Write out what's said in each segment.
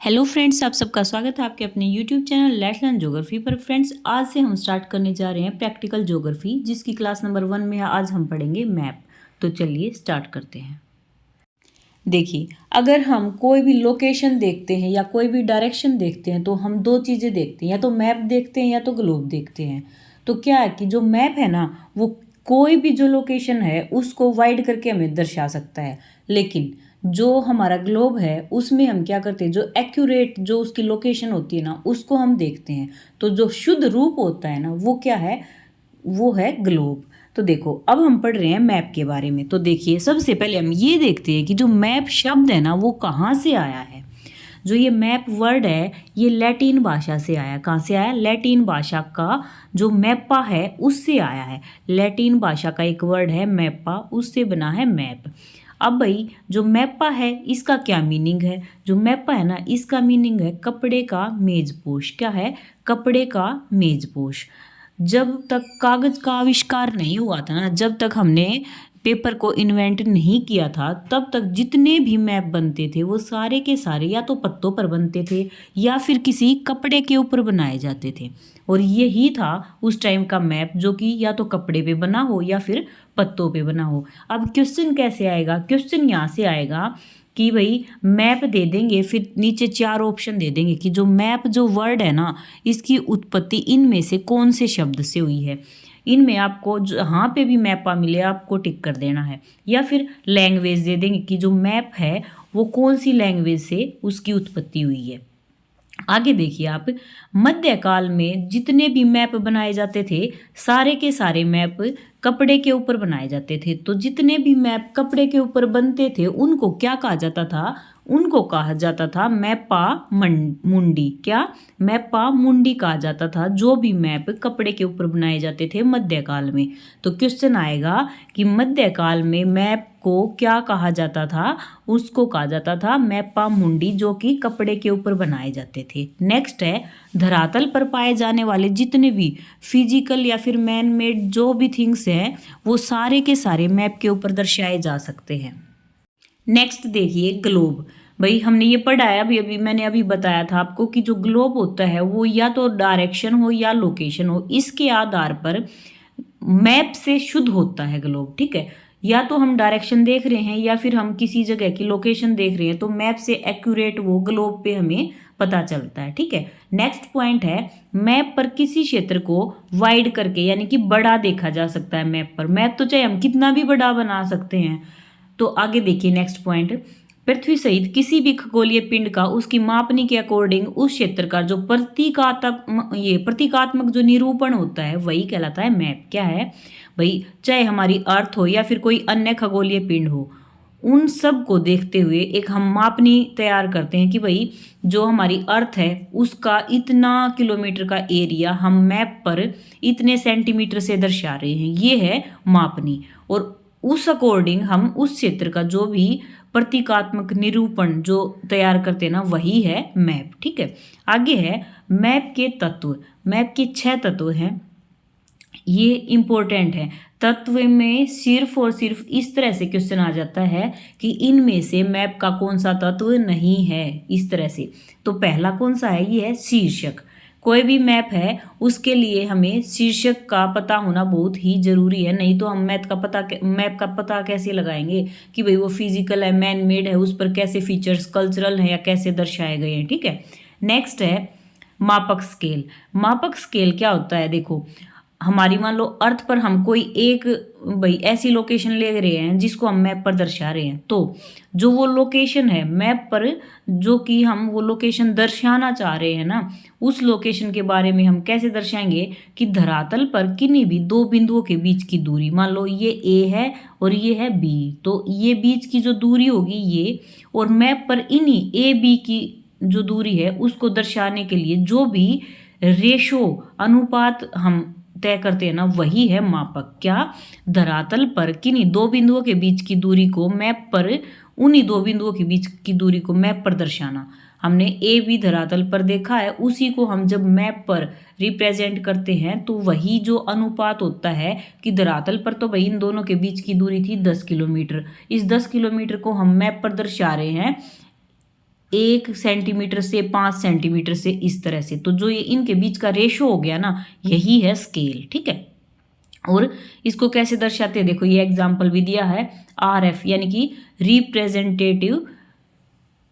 Hello friends, आप सबका स्वागत है आपके अपने YouTube channel let's learn geography पर। फ्रेंड्स, आज से हम स्टार्ट करने जा रहे हैं प्रैक्टिकल ज्योग्राफी, जिसकी क्लास नंबर 1 में आज हम पढ़ेंगे मैप। तो चलिए स्टार्ट करते हैं। देखिए, अगर हम कोई भी लोकेशन देखते हैं या कोई भी डायरेक्शन देखते हैं तो हम दो चीज़ें देखते हैं, या तो मैप देखते हैं या तो ग्लोब देखते हैं। तो क्या है कि जो मैप है ना, वो कोई भी जो लोकेशन है उसको वाइड करके हमें दर्शा सकता है, लेकिन जो हमारा ग्लोब है उसमें हम क्या करते हैं, जो एक्यूरेट जो उसकी लोकेशन होती है ना उसको हम देखते हैं। तो जो शुद्ध रूप होता है ना वो क्या है, वो है ग्लोब। तो देखो, अब हम पढ़ रहे हैं मैप के बारे में। तो देखिए, सबसे पहले हम ये देखते हैं कि जो मैप शब्द है ना वो कहाँ से आया है। जो ये मैप वर्ड है ये लैटिन भाषा से आया। कहाँ से आया? लैटिन भाषा का जो मैप्पा है उससे आया है। लैटिन भाषा का एक वर्ड है मैप्पा, उससे बना है मैप। अब भाई, जो मैप्पा है इसका क्या मीनिंग है? जो मैप्पा है ना इसका मीनिंग है कपड़े का मेजपोश। क्या है? कपड़े का मेजपोश। जब तक कागज़ का आविष्कार नहीं हुआ था ना, जब तक हमने पेपर को इन्वेंट नहीं किया था, तब तक जितने भी मैप बनते थे वो सारे के सारे या तो पत्तों पर बनते थे या फिर किसी कपड़े के ऊपर बनाए जाते थे। और यही था उस टाइम का मैप, जो कि या तो कपड़े पे बना हो या फिर पत्तों पे बना हो। अब क्वेश्चन कैसे आएगा? क्वेश्चन यहाँ से आएगा कि भाई मैप दे देंगे, फिर नीचे 4 ऑप्शन दे देंगे कि जो मैप जो वर्ड है ना इसकी उत्पत्ति इनमें से कौन से शब्द से हुई है। इनमें आपको जहाँ पे भी मैपा मिले आपको टिक कर देना है, या फिर लैंग्वेज दे देंगे कि जो मैप है वो कौन सी लैंग्वेज से उसकी उत्पत्ति हुई है। आगे देखिए आप, मध्यकाल में जितने भी मैप बनाए जाते थे सारे के सारे मैप कपड़े के ऊपर बनाए जाते थे। तो जितने भी मैप कपड़े के ऊपर बनते थे उनको क्या कहा जाता था? उनको कहा जाता था मैप्पा मुंडी। क्या? मैप्पा मुंडी कहा जाता था जो भी मैप कपड़े के ऊपर बनाए जाते थे मध्यकाल में। तो क्वेश्चन आएगा कि मध्यकाल में मैप को क्या कहा जाता था? उसको कहा जाता था मैप्पा मुंडी, जो कि कपड़े के ऊपर बनाए जाते थे। नेक्स्ट है, धरातल पर पाए जाने वाले जितने भी फिजिकल या फिर मैन मेड जो भी थिंग्स हैं वो सारे के सारे मैप के ऊपर दर्शाए जा सकते हैं। नेक्स्ट देखिए, ग्लोब। भाई हमने ये पढ़ा है, अभी अभी मैंने अभी बताया था आपको कि जो ग्लोब होता है वो या तो डायरेक्शन हो या लोकेशन हो, इसके आधार पर मैप से शुद्ध होता है ग्लोब। ठीक है, या तो हम डायरेक्शन देख रहे हैं या फिर हम किसी जगह की लोकेशन देख रहे हैं तो मैप से एक्यूरेट वो ग्लोब पे हमें पता चलता है। ठीक है, नेक्स्ट पॉइंट है, मैप पर किसी क्षेत्र को वाइड करके यानी कि बड़ा देखा जा सकता है। मैप पर मैप तो चाहे हम कितना भी बड़ा बना सकते हैं। तो आगे देखिए नेक्स्ट पॉइंट, पृथ्वी सहित किसी भी खगोलीय पिंड का उसकी मापनी के अकॉर्डिंग उस क्षेत्र का जो प्रतीकात्मक जो निरूपण होता है वही कहलाता है मैप। क्या है भाई? चाहे हमारी अर्थ हो या फिर कोई अन्य खगोलीय पिंड हो, उन सब को देखते हुए एक हम मापनी तैयार करते हैं कि भाई जो हमारी अर्थ है उसका इतना किलोमीटर का एरिया हम मैप पर इतने सेंटीमीटर से दर्शा रहे हैं, ये है मापनी। और उस अकॉर्डिंग हम उस क्षेत्र का जो भी प्रतीकात्मक निरूपण जो तैयार करते हैं ना वही है मैप। ठीक है, आगे है मैप के तत्व। मैप के 6 तत्व हैं, ये इंपॉर्टेंट है। तत्व में सिर्फ और सिर्फ इस तरह से क्वेश्चन आ जाता है कि इनमें से मैप का कौन सा तत्व नहीं है, इस तरह से। तो पहला कौन सा है? ये है शीर्षक। कोई भी मैप है उसके लिए हमें शीर्षक का पता होना बहुत ही जरूरी है, नहीं तो हम मैप का पता कैसे लगाएंगे कि भाई वो फिजिकल है, मैन मेड है, उस पर कैसे फीचर्स कल्चरल है या कैसे दर्शाए गए हैं। ठीक है, नेक्स्ट है मापक स्केल। मापक स्केल क्या होता है? देखो, हमारी मान लो अर्थ पर हम कोई एक भाई ऐसी लोकेशन ले रहे हैं जिसको हम मैप पर दर्शा रहे हैं, तो जो वो लोकेशन है मैप पर, जो कि हम वो लोकेशन दर्शाना चाह रहे हैं ना, उस लोकेशन के बारे में हम कैसे दर्शाएंगे कि धरातल पर किन्हीं भी 2 बिंदुओं के बीच की दूरी, मान लो ये ए है और ये है बी, तो ये बीच की जो दूरी होगी ये, और मैप पर इन्हीं ए बी की जो दूरी है उसको दर्शाने के लिए जो भी रेशो अनुपात हम तय करते हैं ना वही है मापक। क्या? धरातल पर किन्हीं 2 बिंदुओं के बीच की दूरी को मैप पर, उन्हीं 2 बिंदुओं के बीच की दूरी को मैप पर दर्शाना। हमने ए बी धरातल पर देखा है, उसी को हम जब मैप पर रिप्रेजेंट करते हैं तो वही जो अनुपात होता है कि धरातल पर तो भाई इन दोनों के बीच की दूरी थी 10 किलोमीटर, इस 10 किलोमीटर को हम मैप पर दर्शा रहे हैं 1 सेंटीमीटर से 5 सेंटीमीटर से, इस तरह से। तो जो ये इनके बीच का रेशो हो गया ना, यही है स्केल, ठीक है। और इसको कैसे दर्शाते हैं, देखो ये एग्जाम्पल भी दिया है, RF यानी कि रिप्रेजेंटेटिव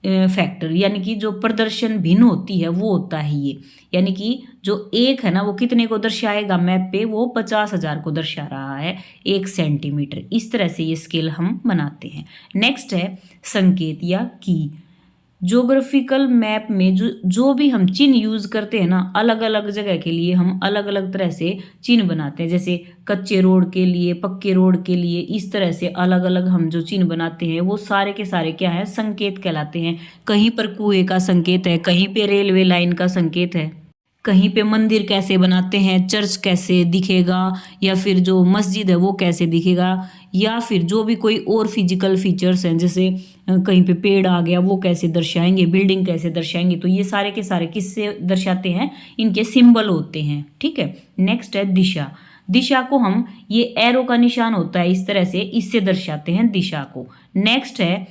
फैक्टर, यानी कि जो प्रदर्शन भिन्न होती है वो होता है ये, यानी कि जो एक है ना वो कितने को दर्शाएगा मैप पे, वो 50,000 को दर्शा रहा है 1 सेंटीमीटर। इस तरह से ये स्केल हम बनाते हैं। नेक्स्ट है संकेत या की। ज्योग्राफिकल मैप में जो भी हम चिन्ह यूज करते हैं ना, अलग अलग जगह के लिए हम अलग अलग तरह से चिन्ह बनाते हैं। जैसे कच्चे रोड के लिए, पक्के रोड के लिए, इस तरह से अलग अलग हम जो चिन्ह बनाते हैं वो सारे के सारे क्या है, संकेत कहलाते हैं। कहीं पर कुएं का संकेत है, कहीं पे रेलवे लाइन का संकेत है, कहीं पे मंदिर कैसे बनाते हैं, चर्च कैसे दिखेगा, या फिर जो मस्जिद है वो कैसे दिखेगा, या फिर जो भी कोई और फिजिकल फीचर्स हैं, जैसे कहीं पे पेड़ आ गया वो कैसे दर्शाएंगे, बिल्डिंग कैसे दर्शाएंगे। तो ये सारे के सारे किससे दर्शाते हैं, इनके सिंबल होते हैं, ठीक है। नेक्स्ट है दिशा। दिशा को हम, ये एरो का निशान होता है इस तरह से, इससे दर्शाते हैं दिशा को। नेक्स्ट है,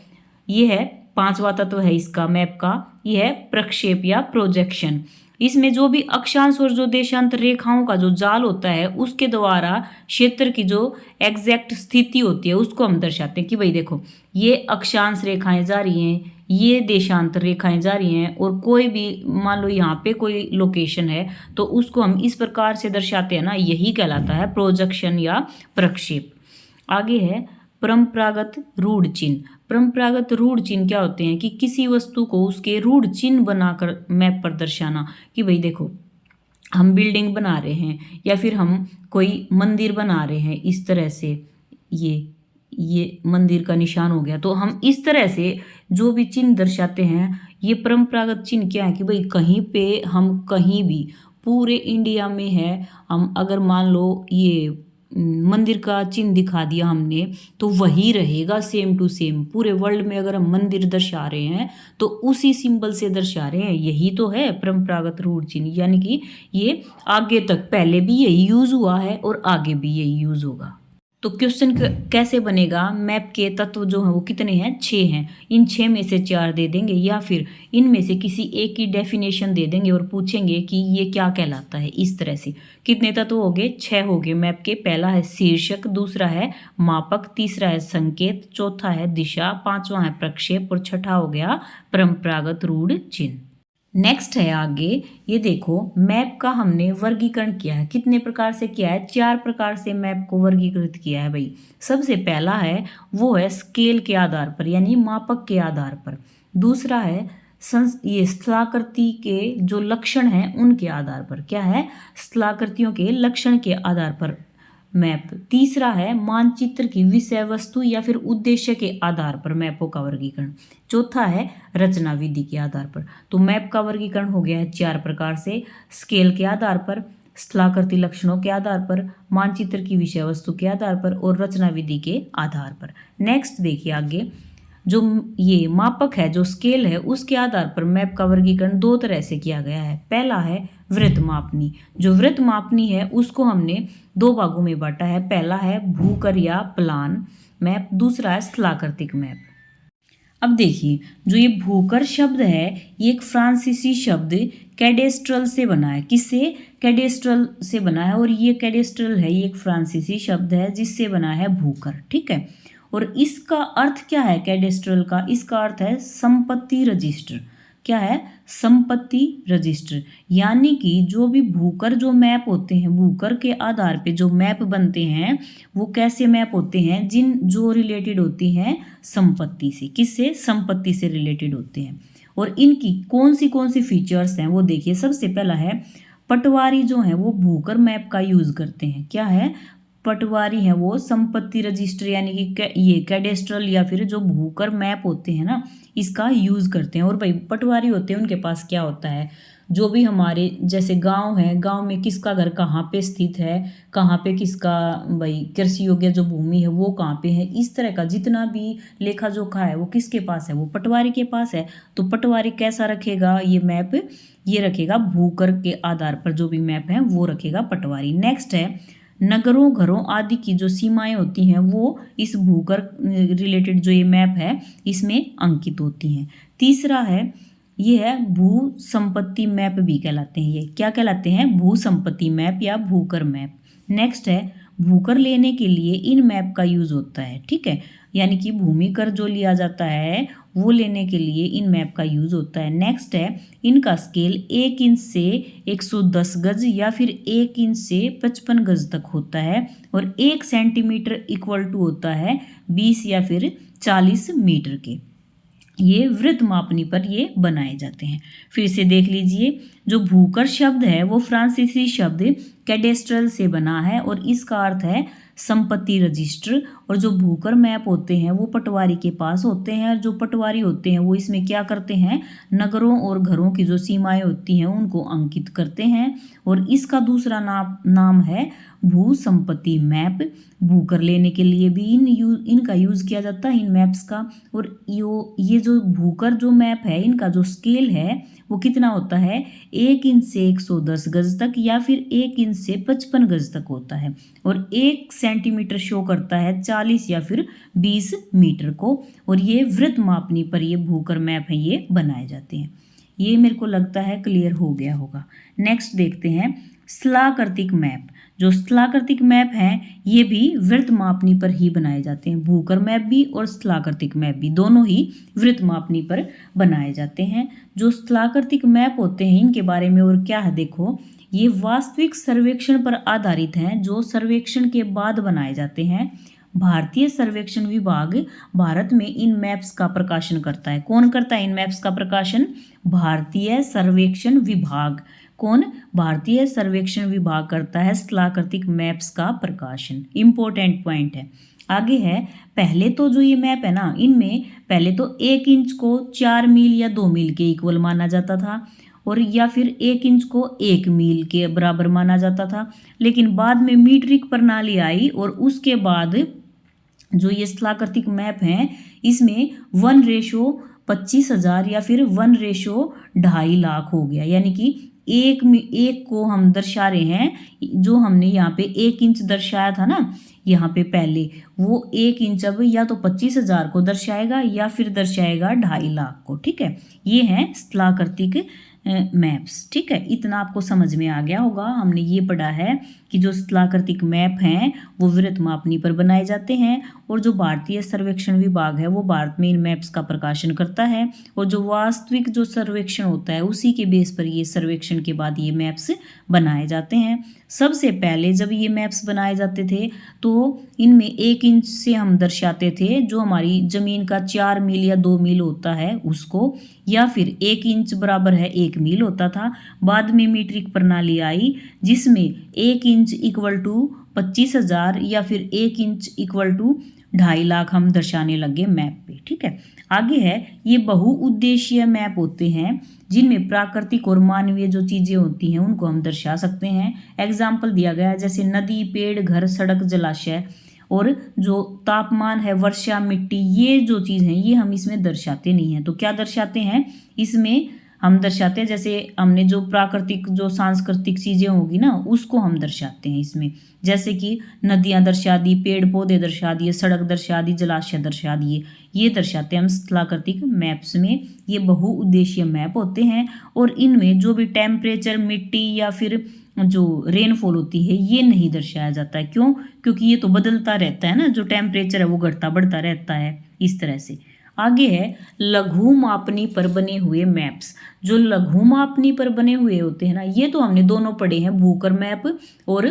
ये है 5वां तत्व है इसका मैप का, ये है प्रक्षेप या प्रोजेक्शन। इसमें जो भी अक्षांश और जो देशांतर रेखाओं का जो जाल होता है उसके द्वारा क्षेत्र की जो एग्जैक्ट स्थिति होती है उसको हम दर्शाते हैं कि भाई देखो ये अक्षांश रेखाएं जा रही हैं, ये देशांतर रेखाएं जा रही हैं, और कोई भी मान लो यहाँ पे कोई लोकेशन है तो उसको हम इस प्रकार से दर्शाते हैं ना, यही कहलाता है प्रोजेक्शन या प्रक्षेप। आगे है परंपरागत रूढ़ चिन्ह। परंपरागत रूढ़ चिन्ह क्या होते हैं कि किसी वस्तु को उसके रूढ़ चिन्ह बनाकर मैप पर दर्शाना, कि भाई देखो हम बिल्डिंग बना रहे हैं या फिर हम कोई मंदिर बना रहे हैं, इस तरह से ये मंदिर का निशान हो गया। तो हम इस तरह से जो भी चिन्ह दर्शाते हैं, ये परंपरागत चिन्ह क्या है कि भाई कहीं पे हम कहीं भी पूरे इंडिया में है, हम अगर मान लो ये मंदिर का चिन्ह दिखा दिया हमने तो वही रहेगा सेम टू सेम। पूरे वर्ल्ड में अगर हम मंदिर दर्शा रहे हैं तो उसी सिंबल से दर्शा रहे हैं, यही तो है परंपरागत रूढ़ चिन्ह। यानी कि ये आगे तक पहले भी यही यूज हुआ है और आगे भी यही यूज होगा। तो क्वेश्चन कैसे बनेगा, मैप के तत्व जो हैं वो कितने हैं, 6 हैं। इन 6 में से 4 दे देंगे या फिर इनमें से किसी एक की डेफिनेशन दे देंगे और पूछेंगे कि ये क्या कहलाता है। इस तरह से कितने तत्व हो गए, 6 हो गए मैप के। पहला है शीर्षक, दूसरा है मापक, तीसरा है संकेत, चौथा है दिशा, 5वां है प्रक्षेप और छठा हो गया परंपरागत रूढ़ चिन्ह। नेक्स्ट है आगे, ये देखो मैप का हमने वर्गीकरण किया है। कितने प्रकार से किया है, 4 प्रकार से मैप को वर्गीकृत किया है भाई। सबसे पहला है वो है स्केल के आधार पर यानी मापक के आधार पर। दूसरा है ये स्थलाकृति के जो लक्षण हैं उनके आधार पर, क्या है, स्थलाकृतियों के लक्षण के आधार पर मैप। तीसरा है मानचित्र की विषय वस्तु या फिर उद्देश्य के आधार पर मैपों का वर्गीकरण। चौथा है रचना विधि के आधार पर। तो मैप का वर्गीकरण हो गया है 4 प्रकार से, स्केल के आधार पर, स्थलाकृति लक्षणों के आधार पर, मानचित्र की विषय वस्तु के आधार पर और रचना विधि के आधार पर। नेक्स्ट देखिए आगे, जो ये मापक है, जो स्केल है, उसके आधार पर मैप का वर्गीकरण 2 तरह से किया गया है। पहला है वृत्त मापनी। जो वृत्त मापनी है उसको हमने 2 भागों में बांटा है। पहला है भूकर या प्लान मैप, दूसरा है स्थलाकृतिक मैप। अब देखिए जो ये भूकर शब्द है ये एक फ्रांसीसी शब्द कैडेस्ट्रल से बना है। किससे, कैडेस्ट्रल से बना है। और ये कैडेस्ट्रल है, ये एक फ्रांसीसी शब्द है जिससे बना है भूकर, ठीक है। और इसका अर्थ क्या है कैडेस्ट्रल का, इसका अर्थ है संपत्ति रजिस्टर। क्या है, संपत्ति रजिस्टर। यानी कि जो भी भूकर जो मैप होते हैं, भूकर के आधार पे जो मैप बनते हैं वो कैसे मैप होते हैं, जो रिलेटेड होती हैं संपत्ति से। किससे, संपत्ति से रिलेटेड होते हैं। और इनकी कौन सी फीचर्स हैं वो देखिए। सबसे पहला है पटवारी जो है वो भूकर मैप का यूज करते हैं। क्या है, पटवारी है वो संपत्ति रजिस्टर यानी कि ये कैडेस्ट्रल या फिर जो भूकर मैप होते हैं ना इसका यूज करते हैं। और भाई पटवारी होते हैं उनके पास क्या होता है, जो भी हमारे जैसे गांव है, गांव में किसका घर कहाँ पे स्थित है, कहाँ पे किसका भाई कृषि योग्य जो भूमि है वो कहाँ पे है, इस तरह का जितना भी लेखा जोखा है वो किसके पास है, वो पटवारी के पास है। तो पटवारी कैसा रखेगा ये मैप, ये रखेगा भूकर के आधार पर जो भी मैप है वो रखेगा पटवारी। नेक्स्ट है नगरों घरों आदि की जो सीमाएं होती हैं वो इस भूकर रिलेटेड जो ये मैप है इसमें अंकित होती हैं। तीसरा है ये है भू संपत्ति मैप भी कहलाते हैं। ये क्या कहलाते हैं? भू संपत्ति मैप या भूकर मैप। नेक्स्ट है भूकर लेने के लिए इन मैप का यूज होता है। ठीक है, यानी कि भूमि कर जो लिया जाता है वो लेने के लिए इन मैप का यूज होता है। नेक्स्ट है इनका स्केल 1 इंच से 110 गज या फिर 1 इंच से 55 गज तक होता है और 1 सेंटीमीटर इक्वल टू होता है 20 या फिर 40 मीटर के। ये वृत्त मापनी पर ये बनाए जाते हैं। फिर से देख लीजिए, जो भूकर शब्द है वो फ्रांसीसी शब्द कैडेस्ट्रल से बना है और इसका अर्थ है संपत्ति रजिस्टर। और जो भूकर मैप होते हैं वो पटवारी के पास होते हैं और जो पटवारी होते हैं वो इसमें क्या करते हैं? नगरों और घरों की जो सीमाएं होती हैं उनको अंकित करते हैं। और इसका दूसरा नाम है भू संपत्ति मैप। भूकर लेने के लिए भी इनका यूज किया जाता है, इन मैप्स का। और ये जो भूकर जो मैप है इनका जो स्केल है वो कितना होता है? 1 इंच से 110 गज तक या फिर 1 इंच से 55 गज तक होता है और 1 सेंटीमीटर शो करता है 40 या फिर 20 मीटर को। और ये वृत्त मापनी पर ये भूकर मैप है ये बनाए जाते हैं। ये मेरे को लगता है क्लियर हो गया होगा। नेक्स्ट देखते हैं स्थलाकृतिक मैप। जो स्थलाकृतिक मैप हैं ये भी वृत्त मापनी पर ही बनाए जाते हैं। भूकर मैप भी और स्थलाकृतिक मैप भी दोनों ही वृत्त मापनी पर बनाए जाते हैं। जो स्थलाकृतिक मैप होते हैं इनके बारे में और क्या है देखो, ये वास्तविक सर्वेक्षण पर आधारित हैं जो सर्वेक्षण के बाद बनाए जाते हैं। भारतीय सर्वेक्षण विभाग भारत में इन मैप्स का प्रकाशन करता है। कौन करता है इन मैप्स का प्रकाशन? भारतीय सर्वेक्षण विभाग। कौन? भारतीय सर्वेक्षण विभाग करता है स्थलाकृतिक मैप्स का प्रकाशन। इंपॉर्टेंट पॉइंट है। आगे है पहले तो जो ये मैप है ना इनमें पहले तो 1 इंच को 4 मील या 2 मील के इक्वल माना जाता था और या फिर 1 इंच को 1 मील के बराबर माना जाता था। लेकिन बाद में मीट्रिक प्रणाली आई और उसके बाद जो ये स्थलाकृतिक मैप हैं इसमें 1:25,000 या फिर 1:2.5 लाख हो गया। यानी कि एक को हम दर्शा रहे हैं। जो हमने यहाँ पे 1 इंच दर्शाया था ना यहाँ पे पहले, वो 1 इंच अब या तो 25,000 को दर्शाएगा या फिर दर्शाएगा 2.5 लाख को। ठीक है, ये है स्थलाकृतिक मैप्स। ठीक है, इतना आपको समझ में आ गया होगा। हमने ये पढ़ा है कि जो स्थलाकृतिक मैप हैं वो वृत्त मापनी पर बनाए जाते हैं और जो भारतीय सर्वेक्षण विभाग है वो भारत में इन मैप्स का प्रकाशन करता है और जो वास्तविक जो सर्वेक्षण होता है उसी के बेस पर ये सर्वेक्षण के बाद ये मैप्स बनाए जाते हैं। सबसे पहले जब ये मैप्स बनाए जाते थे तो इनमें 1 इंच से हम दर्शाते थे जो हमारी ज़मीन का 4 मील या 2 मील होता है उसको, या फिर 1 इंच बराबर है 1 मील होता था। बाद में मीट्रिक प्रणाली आई जिसमें 1 इंच इक्वल टू 25,000 या फिर 1 इंच इक्वल टू 2.5 लाख हम दर्शाने लगे मैप पे। ठीक है, आगे है ये बहुउद्देशीय मैप होते हैं जिनमें प्राकृतिक और मानवीय जो चीज़ें होती हैं उनको हम दर्शा सकते हैं। एग्जाम्पल दिया गया है जैसे नदी, पेड़, घर, सड़क, जलाशय और जो तापमान है, वर्षा, मिट्टी, ये जो चीज़ है ये हम इसमें दर्शाते नहीं हैं। तो क्या दर्शाते हैं इसमें? हम दर्शाते हैं जैसे हमने जो प्राकृतिक जो सांस्कृतिक चीज़ें होगी ना उसको हम दर्शाते हैं इसमें। जैसे कि नदियाँ दर्शा दी, पेड़ पौधे दर्शा दिए, सड़क दर्शा दी, जलाशय दर्शा दिए, ये दर्शाते हैं हम स्थलाकृतिक मैप्स में। ये बहुउद्देशीय मैप होते हैं और इनमें जो भी टेम्परेचर, मिट्टी या फिर जो रेनफॉल होती है ये नहीं दर्शाया जाता है। क्यों? क्योंकि ये तो बदलता रहता है ना, जो टेम्परेचर है वो घटता बढ़ता रहता है इस तरह से। आगे है लघु मापनी पर बने हुए मैप्स। जो लघु मापनी पर बने हुए होते हैं ना ये तो हमने दोनों पढ़े हैं, भूकर मैप और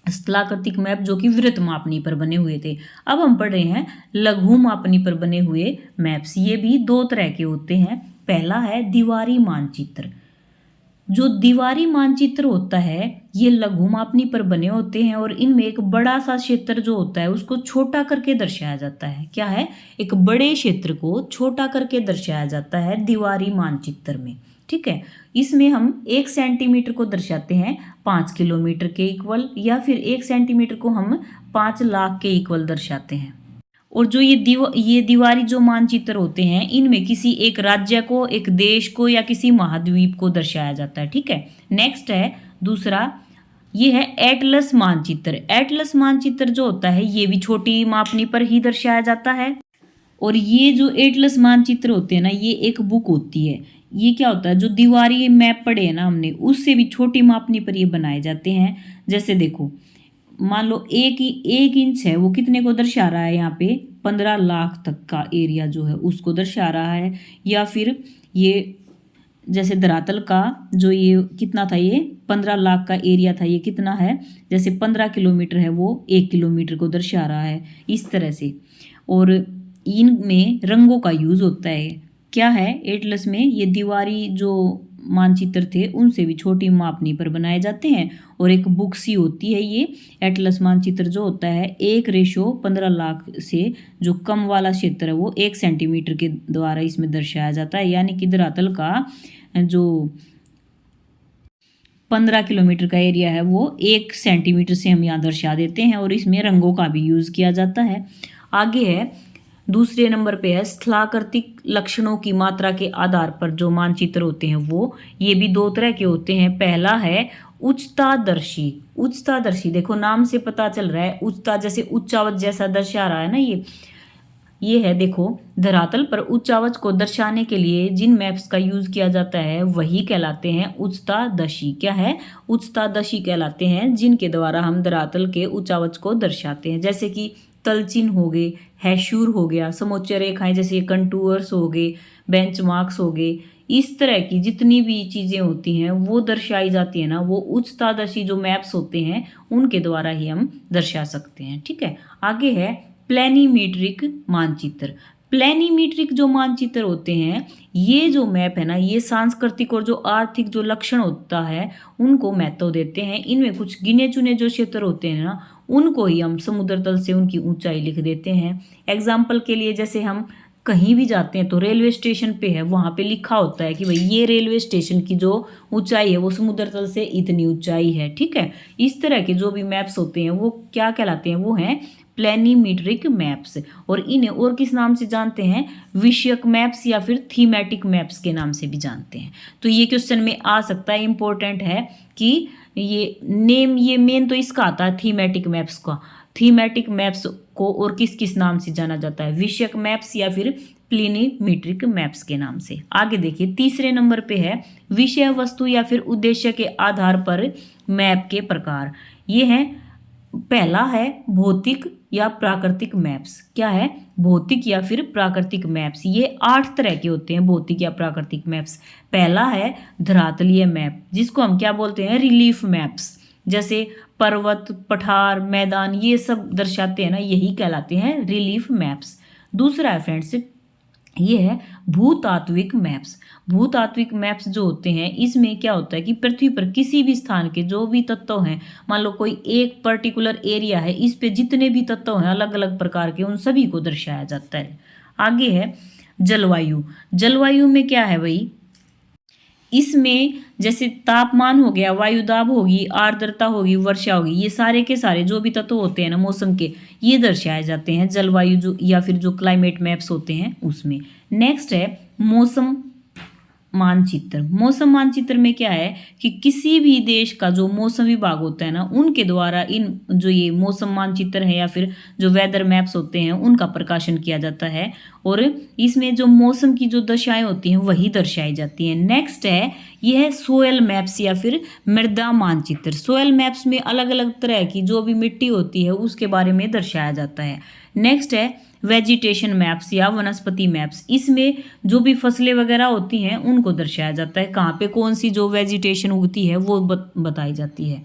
स्थलाकृतिक मैप जो कि वृत्त मापनी पर बने हुए थे। अब हम पढ़ रहे हैं लघु मापनी पर बने हुए मैप्स। ये भी 2 तरह के होते हैं। पहला है दीवारी मानचित्र। जो दीवारी मानचित्र होता है ये लघु मापनी पर बने होते हैं और इनमें एक बड़ा सा क्षेत्र जो होता है उसको छोटा करके दर्शाया जाता है। क्या है? एक बड़े क्षेत्र को छोटा करके दर्शाया जाता है दीवारी मानचित्र में। ठीक है, इसमें हम 1 सेंटीमीटर को दर्शाते हैं 5 किलोमीटर के इक्वल या फिर 1 सेंटीमीटर को हम 5 लाख के इक्वल दर्शाते हैं। और जो ये दीवारी जो मानचित्र होते हैं इनमें किसी एक राज्य को, एक देश को या किसी महाद्वीप को दर्शाया जाता है। ठीक है, नेक्स्ट है दूसरा ये है एटलस मानचित्र। एटलस मानचित्र जो होता है ये भी छोटी मापनी पर ही दर्शाया जाता है। और ये जो एटलस मानचित्र होते हैं ना, ये एक बुक होती है। ये क्या होता है, जो दीवारी मैप पढ़े हैं ना हमने, उससे भी छोटी मापनी पर ये बनाए जाते हैं। जैसे देखो, मान लो 1 इंच है, वो कितने को दर्शा रहा है, यहाँ पे 15 लाख तक का एरिया जो है उसको दर्शा रहा है। या फिर ये जैसे धरातल का जो ये कितना था, ये 15 लाख का एरिया था, ये कितना है, जैसे 15 किलोमीटर है, वो 1 किलोमीटर को दर्शा रहा है, इस तरह से। और इनमें रंगों का यूज होता है। क्या है, एटलस में ये दीवारी जो मानचित्र थे उनसे भी छोटी मापनी पर बनाए जाते हैं। और एक बुक सी होती है ये एटलस मानचित्र जो होता है, 1:15 लाख से जो कम वाला क्षेत्र है वो 1 सेंटीमीटर के द्वारा इसमें दर्शाया जाता है। यानी कि धरातल का जो 15 किलोमीटर का एरिया है वो 1 सेंटीमीटर से हम यहाँ दर्शा देते हैं। और इसमें रंगों का भी यूज़ किया जाता है। आगे है, दूसरे नंबर पे है स्थलाकृतिक लक्षणों की मात्रा के आधार पर जो मानचित्र होते हैं वो, ये भी 2 तरह के होते हैं। पहला है उच्चतादर्शी। उच्चतादर्शी देखो नाम से पता चल रहा है, उच्चता जैसे उच्चावच जैसा दर्शा रहा है ना, ये है देखो, धरातल पर उच्चावच को दर्शाने के लिए जिन मैप्स का यूज किया जाता है वही कहलाते हैं उच्चतादर्शी। क्या है, उच्चतादर्शी कहलाते हैं, जिनके द्वारा हम धरातल के उच्चावच को दर्शाते हैं। जैसे कि तलचिन्ह हो गए, हैशूर हो गया, समोच्च रेखाएं जैसे कंटूर्स हो गए, बेंचमार्क्स हो गए, इस तरह की जितनी भी चीज़ें होती हैं वो दर्शाई जाती है ना, वो उच्चतादर्शी जो मैप्स होते हैं उनके द्वारा ही हम दर्शा सकते हैं। ठीक है, आगे है प्लेनीमीट्रिक मानचित्र। प्लेनीमीट्रिक जो मानचित्र होते हैं, ये जो मैप है ना, ये सांस्कृतिक और जो आर्थिक जो लक्षण होता है उनको महत्व देते हैं। इनमें कुछ गिने चुने जो क्षेत्र होते हैं ना, उनको ही हम समुद्र तल से उनकी ऊंचाई लिख देते हैं। एग्जाम्पल के लिए, जैसे हम कहीं भी जाते हैं तो रेलवे स्टेशन पे है, वहाँ पे लिखा होता है कि भाई ये रेलवे स्टेशन की जो ऊंचाई है वो समुद्र तल से इतनी ऊंचाई है। ठीक है, इस तरह के जो भी मैप्स होते हैं वो क्या कहलाते हैं, वो हैं प्लेनीमीट्रिक मैप्स। और इन्हें और किस नाम से जानते हैं, विषयक मैप्स या फिर थीमेटिक मैप्स के नाम से भी जानते हैं। तो ये क्वेश्चन में आ सकता है, इंपॉर्टेंट है कि ये नेम, ये मेन तो इसका आता है थीमेटिक मैप्स का। थीमेटिक मैप्स को और किस किस नाम से जाना जाता है, विषयक मैप्स या फिर प्लेनीमीट्रिक मैप्स के नाम से। आगे देखिए, तीसरे नंबर पे है विषय वस्तु या फिर उद्देश्य के आधार पर मैप के प्रकार। ये है, पहला है भौतिक या प्राकृतिक मैप्स। क्या है, भौतिक या फिर प्राकृतिक मैप्स। ये 8 तरह के होते हैं भौतिक या प्राकृतिक मैप्स। पहला है धरातलीय मैप, जिसको हम क्या बोलते हैं, रिलीफ मैप्स। जैसे पर्वत, पठार, मैदान, ये सब दर्शाते हैं ना, यही कहलाते हैं रिलीफ मैप्स। दूसरा है फ्रेंड्स, ये है भूतात्विक मैप्स। भूतात्विक मैप्स जो होते हैं, इसमें क्या होता है कि पृथ्वी पर किसी भी स्थान के जो भी तत्व हैं, मान लो कोई एक पर्टिकुलर एरिया है, इस पे जितने भी तत्व हैं अलग अलग प्रकार के, उन सभी को दर्शाया जाता है। आगे है जलवायु। जलवायु में क्या है भाई, इसमें जैसे तापमान हो गया, वायुदाब होगी, आर्द्रता होगी, वर्षा होगी, ये सारे के सारे जो भी तत्व होते हैं ना मौसम के, ये दर्शाए जाते हैं जलवायु जो या फिर जो क्लाइमेट मैप्स होते हैं उसमें। नेक्स्ट है मौसम मानचित्र। मौसम मानचित्र में क्या है कि किसी भी देश का जो मौसम विभाग होता है ना, उनके द्वारा इन जो ये मौसम मानचित्र है या फिर जो वेदर मैप्स होते हैं उनका प्रकाशन किया जाता है। और इसमें जो मौसम की जो दशाएं होती हैं वही दर्शाई जाती हैं। नेक्स्ट है, यह है सोयल मैप्स या फिर मृदा मानचित्र। सोयल मैप्स में अलग अलग तरह की जो भी मिट्टी होती है उसके बारे में दर्शाया जाता है। नेक्स्ट है वेजिटेशन मैप्स या वनस्पति मैप्स। इसमें जो भी फसलें वगैरह होती हैं उनको दर्शाया जाता है, कहाँ पे कौन सी जो वेजिटेशन उगती है वो बताई जाती है।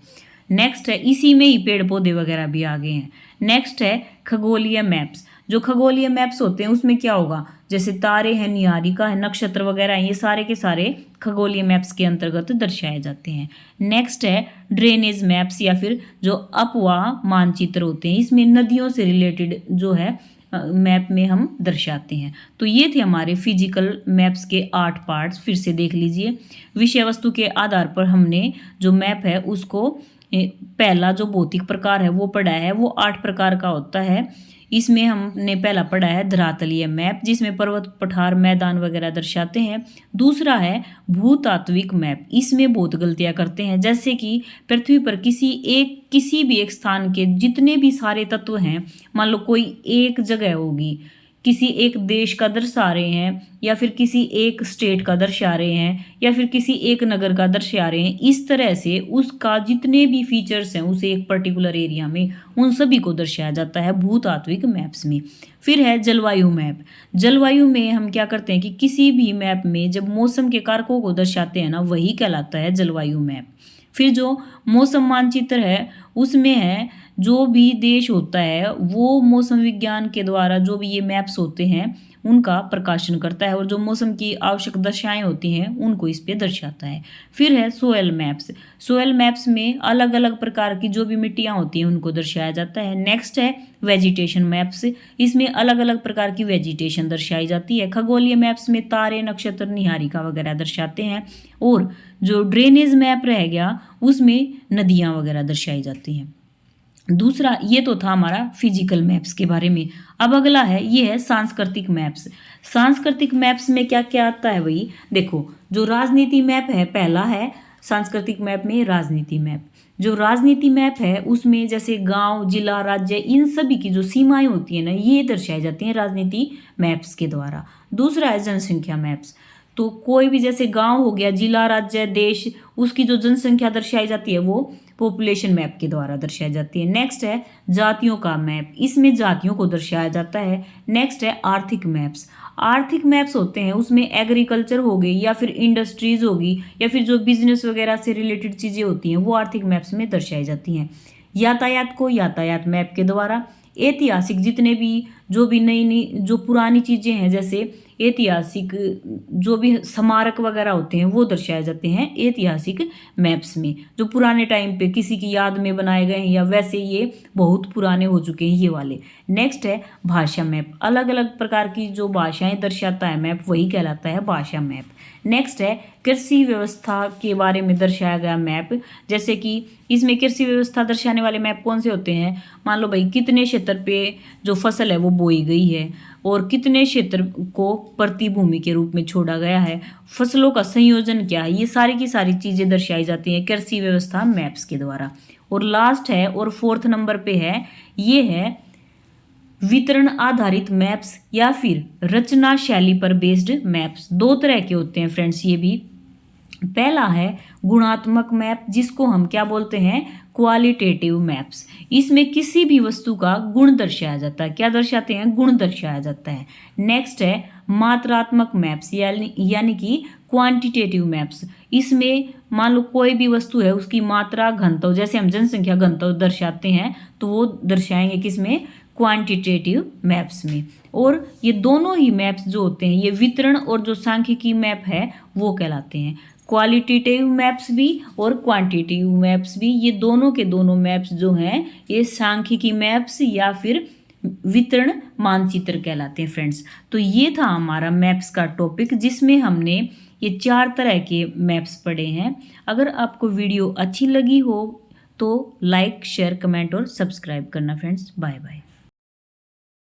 नेक्स्ट है, इसी में ही पेड़ पौधे वगैरह भी आ गए हैं। नेक्स्ट है खगोलीय मैप्स। जो खगोलीय मैप्स होते हैं उसमें क्या होगा, जैसे तारे हैं, निहारिका है, नक्षत्र वगैरह हैं, ये सारे के सारे खगोलीय मैप्स के अंतर्गत दर्शाए जाते हैं। नेक्स्ट है ड्रेनेज मैप्स या फिर जो अपवाह मानचित्र होते हैं। इसमें नदियों से रिलेटेड जो है मैप में हम दर्शाते हैं। तो ये थे हमारे फिजिकल मैप्स के 8 पार्ट्स। फिर से देख लीजिए, विषय वस्तु के आधार पर हमने जो मैप है उसको, पहला जो भौतिक प्रकार है वो पढ़ा है, वो 8 प्रकार का होता है। इसमें हमने पहला पढ़ा है धरातलीय मैप, जिसमें पर्वत पठार मैदान वगैरह दर्शाते हैं। दूसरा है भूतात्विक मैप, इसमें बहुत गलतियां करते हैं, जैसे कि पृथ्वी पर किसी भी एक स्थान के जितने भी सारे तत्व हैं, मान लो कोई एक जगह होगी, किसी एक देश का दर्शा रहे हैं, या फिर किसी एक स्टेट का दर्शा रहे हैं, या फिर किसी एक नगर का दर्शा रहे हैं, इस तरह से उसका जितने भी फीचर्स हैं उसे एक पर्टिकुलर एरिया में, उन सभी को दर्शाया जाता है भूतात्विक मैप्स में। फिर है जलवायु मैप। जलवायु में हम क्या करते हैं कि किसी भी मैप में जब मौसम के कारकों को दर्शाते हैं ना, वही कहलाता है जलवायु मैप। फिर जो मौसम मानचित्र है उसमें है जो भी देश होता है वो मौसम विज्ञान के द्वारा जो भी ये मैप्स होते हैं उनका प्रकाशन करता है, और जो मौसम की आवश्यक दशाएं होती हैं उनको इस पे दर्शाता है। फिर है सोयल मैप्स। सोयल मैप्स में अलग अलग प्रकार की जो भी मिट्टियां होती हैं उनको दर्शाया जाता है। नेक्स्ट है वेजिटेशन मैप्स, इसमें अलग अलग प्रकार की वेजिटेशन दर्शाई जाती है। खगोलीय मैप्स में तारे, नक्षत्र, निहारिका वगैरह दर्शाते हैं। और जो ड्रेनेज मैप रह गया उसमें नदियाँ वगैरह दर्शाई जाती हैं। दूसरा ये तो था हमारा फिजिकल मैप्स के बारे में। अब अगला है ये है सांस्कृतिक मैप्स। सांस्कृतिक मैप्स में क्या क्या आता है भाई, देखो जो राजनीति मैप है, पहला है सांस्कृतिक मैप में राजनीति मैप। जो राजनीति मैप है उसमें जैसे गांव, जिला, राज्य, इन सभी की जो सीमाएं होती है ना, ये दर्शाई जाती हैं राजनीति मैप्स के द्वारा। दूसरा है जनसंख्या मैप्स। तो कोई भी जैसे गांव हो गया, जिला, राज्य, देश, उसकी जो जनसंख्या दर्शाई जाती है वो पॉपुलेशन मैप के द्वारा दर्शाई जाती है। नेक्स्ट है जातियों का मैप, इसमें जातियों को दर्शाया जाता है। नेक्स्ट है आर्थिक मैप्स। आर्थिक मैप्स होते हैं उसमें एग्रीकल्चर हो गई, या फिर इंडस्ट्रीज होगी, या फिर जो बिजनेस वगैरह से रिलेटेड चीज़ें होती हैं वो आर्थिक मैप्स में दर्शाई जाती हैं। यातायात को यातायात मैप के द्वारा। ऐतिहासिक जितने भी जो भी नई जो पुरानी चीज़ें हैं, जैसे ऐतिहासिक जो भी स्मारक वगैरह होते हैं वो दर्शाए जाते हैं ऐतिहासिक मैप्स में, जो पुराने टाइम पे किसी की याद में बनाए गए हैं या वैसे ये बहुत पुराने हो चुके हैं ये वाले। नेक्स्ट है भाषा मैप। अलग अलग प्रकार की जो भाषाएं दर्शाता है मैप वही कहलाता है भाषा मैप। नेक्स्ट है कृषि व्यवस्था के बारे में दर्शाया गया मैप, जैसे कि इसमें कृषि व्यवस्था दर्शाने वाले मैप कौन से होते हैं, मान लो भाई कितने क्षेत्र पे जो फसल है वो बोई गई है, और कितने क्षेत्र को प्रतिभूमि के रूप में छोड़ा गया है, फसलों का संयोजन क्या है, ये सारी की सारी चीज़ें दर्शाई जाती हैं कृषि व्यवस्था मैप्स के द्वारा। और लास्ट है और फोर्थ नंबर पे है, ये है वितरण आधारित मैप्स या फिर रचना शैली पर बेस्ड मैप्स। दो तरह के होते हैं फ्रेंड्स ये भी। पहला है गुणात्मक मैप, जिसको हम क्या बोलते हैं, क्वालिटेटिव मैप्स। इसमें किसी भी वस्तु का गुण दर्शाया जाता है। क्या दर्शाते हैं, गुण दर्शाया जाता है। नेक्स्ट है मात्रात्मक मैप्स यानी कि क्वांटिटेटिव मैप्स। इसमें मान लो कोई भी वस्तु है उसकी मात्रा, घनत्व, जैसे हम जनसंख्या घनत्व दर्शाते हैं तो वो दर्शाएंगे किसमें, क्वांटिटेटिव मैप्स में। और ये दोनों ही मैप्स जो होते हैं ये वितरण और जो सांख्यिकी मैप है वो कहलाते हैं। क्वालिटेटिव मैप्स भी और क्वांटिटेटिव मैप्स भी, ये दोनों के दोनों मैप्स जो हैं ये सांख्यिकी मैप्स या फिर वितरण मानचित्र कहलाते हैं फ्रेंड्स। तो ये था हमारा मैप्स का टॉपिक, जिसमें हमने ये 4 तरह के मैप्स पढ़े हैं। अगर आपको वीडियो अच्छी लगी हो तो लाइक, शेयर, कमेंट और सब्सक्राइब करना फ्रेंड्स। Bye bye.